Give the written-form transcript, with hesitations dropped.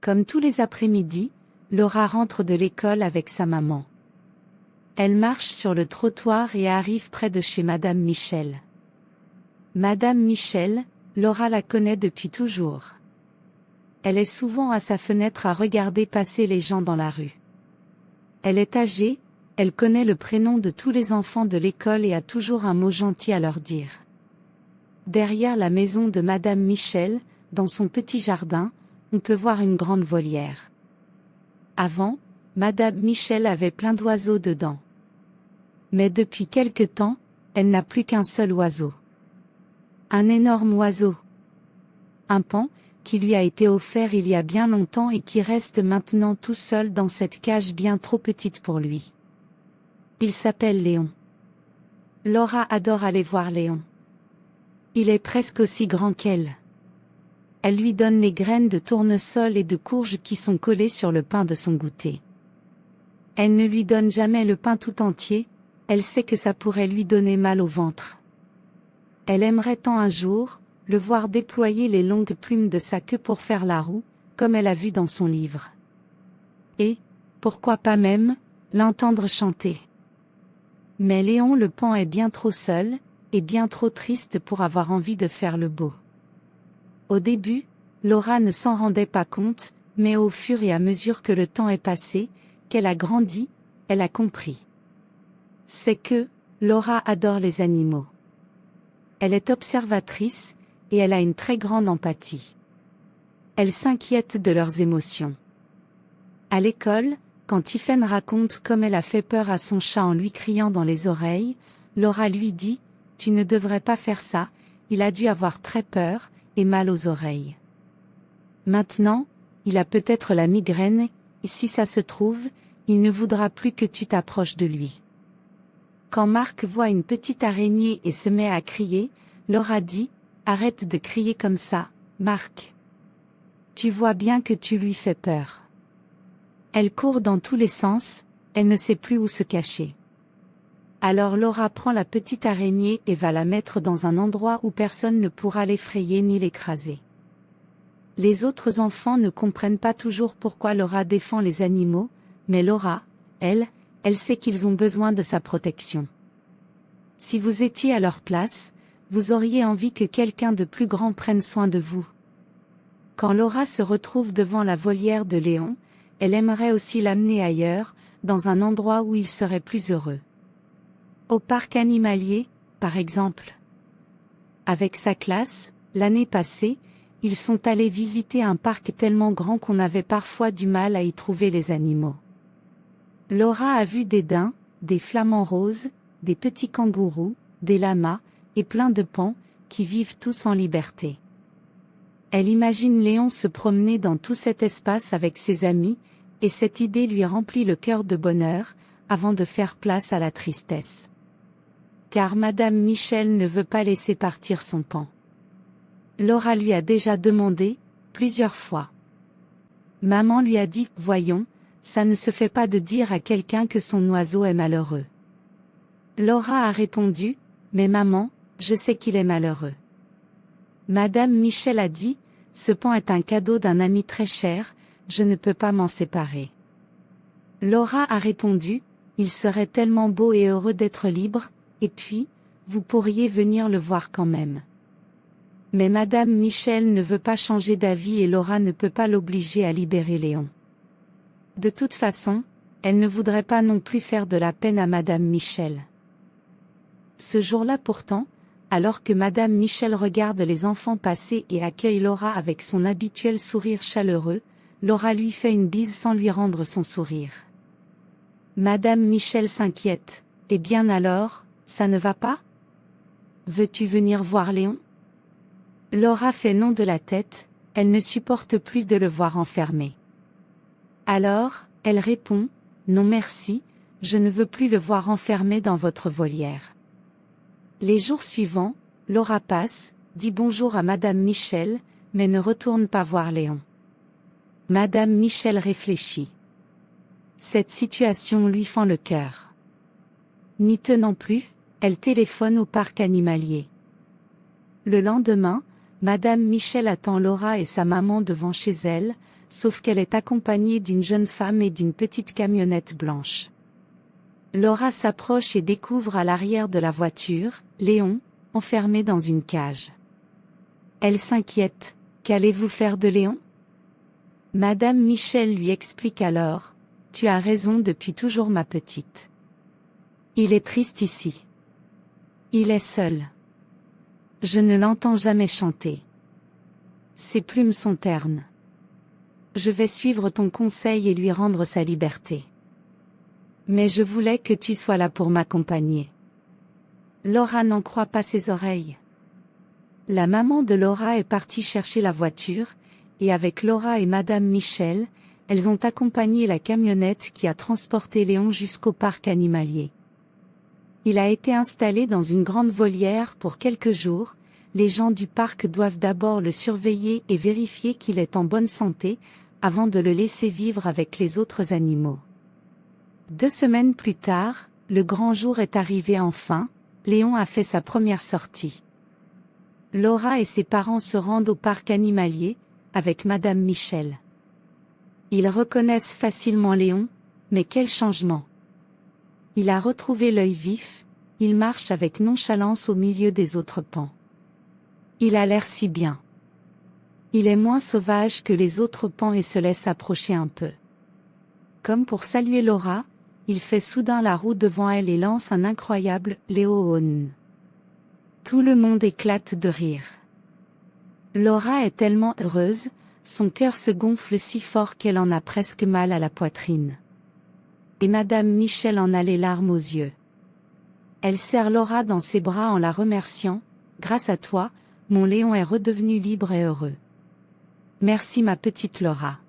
Comme tous les après-midi, Laura rentre de l'école avec sa maman. Elle marche sur le trottoir et arrive près de chez Madame Michel. Madame Michel, Laura la connaît depuis toujours. Elle est souvent à sa fenêtre à regarder passer les gens dans la rue. Elle est âgée, elle connaît le prénom de tous les enfants de l'école et a toujours un mot gentil à leur dire. Derrière la maison de Madame Michel, dans son petit jardin, on peut voir une grande volière. Avant, Madame Michel avait plein d'oiseaux dedans. Mais depuis quelque temps, elle n'a plus qu'un seul oiseau. Un énorme oiseau. Un paon, qui lui a été offert il y a bien longtemps et qui reste maintenant tout seul dans cette cage bien trop petite pour lui. Il s'appelle Léon. Laura adore aller voir Léon. Il est presque aussi grand qu'elle. Elle lui donne les graines de tournesol et de courge qui sont collées sur le pain de son goûter. Elle ne lui donne jamais le pain tout entier, elle sait que ça pourrait lui donner mal au ventre. Elle aimerait tant un jour le voir déployer les longues plumes de sa queue pour faire la roue, comme elle a vu dans son livre. Et, pourquoi pas même, l'entendre chanter. Mais Léon le paon est bien trop seul, et bien trop triste pour avoir envie de faire le beau. Au début, Laura ne s'en rendait pas compte, mais au fur et à mesure que le temps est passé, qu'elle a grandi, elle a compris. C'est que, Laura adore les animaux. Elle est observatrice, et elle a une très grande empathie. Elle s'inquiète de leurs émotions. À l'école, quand Tiphaine raconte comme elle a fait peur à son chat en lui criant dans les oreilles, Laura lui dit « Tu ne devrais pas faire ça, il a dû avoir très peur, et mal aux oreilles. Maintenant, il a peut-être la migraine, et si ça se trouve, il ne voudra plus que tu t'approches de lui. » Quand Marc voit une petite araignée et se met à crier, Laura dit « Arrête de crier comme ça, Marc. Tu vois bien que tu lui fais peur. » Elle court dans tous les sens, elle ne sait plus où se cacher. Alors Laura prend la petite araignée et va la mettre dans un endroit où personne ne pourra l'effrayer ni l'écraser. Les autres enfants ne comprennent pas toujours pourquoi Laura défend les animaux, mais Laura, elle sait qu'ils ont besoin de sa protection. Si vous étiez à leur place, vous auriez envie que quelqu'un de plus grand prenne soin de vous. Quand Laura se retrouve devant la volière de Léon, elle aimerait aussi l'amener ailleurs, dans un endroit où il serait plus heureux. Au parc animalier, par exemple. Avec sa classe, l'année passée, ils sont allés visiter un parc tellement grand qu'on avait parfois du mal à y trouver les animaux. Laura a vu des daims, des flamants roses, des petits kangourous, des lamas, et plein de paons, qui vivent tous en liberté. Elle imagine Léon se promener dans tout cet espace avec ses amis, et cette idée lui remplit le cœur de bonheur, avant de faire place à la tristesse. Car Madame Michel ne veut pas laisser partir son paon. Laura lui a déjà demandé, plusieurs fois. Maman lui a dit, voyons, ça ne se fait pas de dire à quelqu'un que son oiseau est malheureux. Laura a répondu, mais maman, je sais qu'il est malheureux. Madame Michel a dit, ce paon est un cadeau d'un ami très cher, je ne peux pas m'en séparer. Laura a répondu, il serait tellement beau et heureux d'être libre, et puis, vous pourriez venir le voir quand même. Mais Madame Michel ne veut pas changer d'avis et Laura ne peut pas l'obliger à libérer Léon. De toute façon, elle ne voudrait pas non plus faire de la peine à Madame Michel. Ce jour-là pourtant, alors que Madame Michel regarde les enfants passer et accueille Laura avec son habituel sourire chaleureux, Laura lui fait une bise sans lui rendre son sourire. Madame Michel s'inquiète. Eh bien alors, ça ne va pas? Veux-tu venir voir Léon? Laura fait non de la tête, elle ne supporte plus de le voir enfermé. Alors, elle répond, non merci, je ne veux plus le voir enfermé dans votre volière. Les jours suivants, Laura passe, dit bonjour à Madame Michel, mais ne retourne pas voir Léon. Madame Michel réfléchit. Cette situation lui fend le cœur. N'y tenant plus, elle téléphone au parc animalier. Le lendemain, Madame Michel attend Laura et sa maman devant chez elle, sauf qu'elle est accompagnée d'une jeune femme et d'une petite camionnette blanche. Laura s'approche et découvre à l'arrière de la voiture, Léon, enfermé dans une cage. Elle s'inquiète. Qu'allez-vous faire de Léon? Madame Michel lui explique alors. Tu as raison depuis toujours ma petite. Il est triste ici. Il est seul. Je ne l'entends jamais chanter. Ses plumes sont ternes. Je vais suivre ton conseil et lui rendre sa liberté. Mais je voulais que tu sois là pour m'accompagner. Laura n'en croit pas ses oreilles. La maman de Laura est partie chercher la voiture, et avec Laura et Madame Michel, elles ont accompagné la camionnette qui a transporté Léon jusqu'au parc animalier. Il a été installé dans une grande volière pour quelques jours. Les gens du parc doivent d'abord le surveiller et vérifier qu'il est en bonne santé, avant de le laisser vivre avec les autres animaux. 2 semaines plus tard, le grand jour est arrivé enfin, Léon a fait sa première sortie. Laura et ses parents se rendent au parc animalier, avec Madame Michel. Ils reconnaissent facilement Léon, mais quel changement! Il a retrouvé l'œil vif, il marche avec nonchalance au milieu des autres paons. Il a l'air si bien. Il est moins sauvage que les autres paons et se laisse approcher un peu. Comme pour saluer Laura, il fait soudain la roue devant elle et lance un incroyable « Léon ». Tout le monde éclate de rire. Laura est tellement heureuse, son cœur se gonfle si fort qu'elle en a presque mal à la poitrine. Et Madame Michel en a les larmes aux yeux. Elle serre Laura dans ses bras en la remerciant. « Grâce à toi, mon Léon est redevenu libre et heureux. Merci ma petite Laura. »